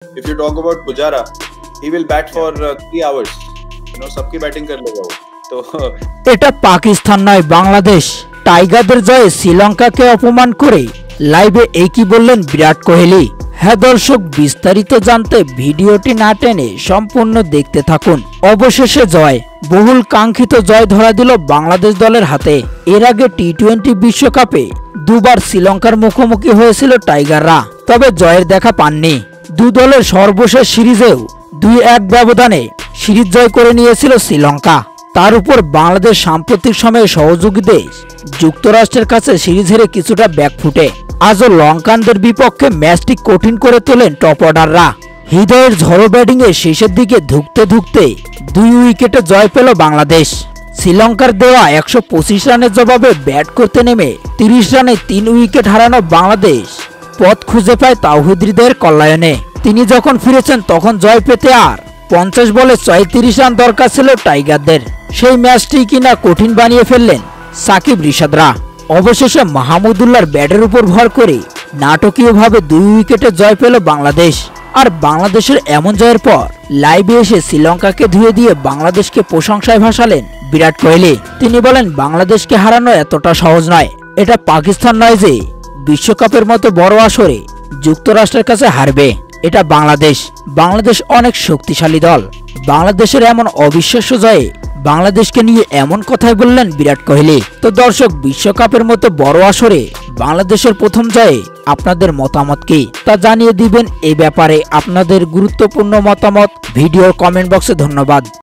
If you talk about Pujara, he will bat for 3 hours. सबकी batting कर लेगा वो तो এটা পাকিস্তান নয় বাংলাদেশ। টাইগারদের জয়ে শ্রীলঙ্কাকে অপমান করে লাইভে এই কি বললেন বিরাট কোহলি। হ্যাঁ দর্শক, বিস্তারিত জানতে ভিডিওটি না টেনে সম্পূর্ণ দেখতে থাকুন। অবশেষে জয়, বহুল কাঙ্ক্ষিত জয় ধরা দিল বাংলাদেশ দলের হাতে। এর আগে টি-20 বিশ্বকাপে দুবার শ্রীলঙ্কার মুখোমুখি হয়েছিল টাইগাররা, তবে জয়ের দেখা পাননি। দু দলের সর্বশেষ সিরিজেও 2-1 ব্যবধানে সিরিজ জয় করে নিয়েছিল শ্রীলঙ্কা। তার উপর বাংলাদেশ সাম্প্রতিক সময়ে সহযোগী দেশ যুক্তরাষ্ট্রের কাছে সিরিজ হেরে কিছুটা ব্যাকফুটে। আজও লঙ্কানদের বিপক্ষে ম্যাচটি কঠিন করে তোলেন টপ অর্ডাররা। হৃদয়ের ঝড়ো ব্যাটিংয়ে শেষের দিকে ধুঁকতে ধুঁকতে 2 উইকেটে জয় পেল বাংলাদেশ। শ্রীলঙ্কার দেওয়া 125 রানের জবাবে ব্যাট করতে নেমে 30 রানে 3 উইকেট হারানো বাংলাদেশ পথ খুঁজে পায় তাওহিদ হৃদয়ের কল্যাণে। তিনি যখন ফিরেছেন তখন জয় পেতে আর 50 বলে 34 রান দরকার ছিল টাইগারদের। সেই ম্যাচটি কিনা কঠিন বানিয়ে ফেললেন সাকিব রিশাদরা। অবশেষে মাহমুদুল্লাহর ব্যাটের উপর ভর করে নাটকীয়ভাবে 2 উইকেটে জয় পেল বাংলাদেশ। আর বাংলাদেশের এমন জয়ের পর লাইভে এসে শ্রীলঙ্কাকে ধুয়ে দিয়ে বাংলাদেশকে প্রশংসায় ভাসালেন বিরাট কোহলি। তিনি বলেন, বাংলাদেশকে হারানো এতটা সহজ নয়। এটা পাকিস্তান নয় যে বিশ্বকাপের মতো বড় আসরে যুক্তরাষ্ট্রের কাছে হারবে। এটা বাংলাদেশ। বাংলাদেশ অনেক শক্তিশালী দল। বাংলাদেশের এমন অবিশ্বাস্য জয়ে বাংলাদেশকে নিয়ে এমন কথাই বললেন বিরাট কোহলি। তো দর্শক, বিশ্বকাপের মতো বড় আসরে বাংলাদেশের প্রথম জয়ে আপনাদের মতামত কি তা জানিয়ে দিবেন। এই ব্যাপারে আপনাদের গুরুত্বপূর্ণ মতামত ভিডিওর কমেন্ট বক্সে। ধন্যবাদ।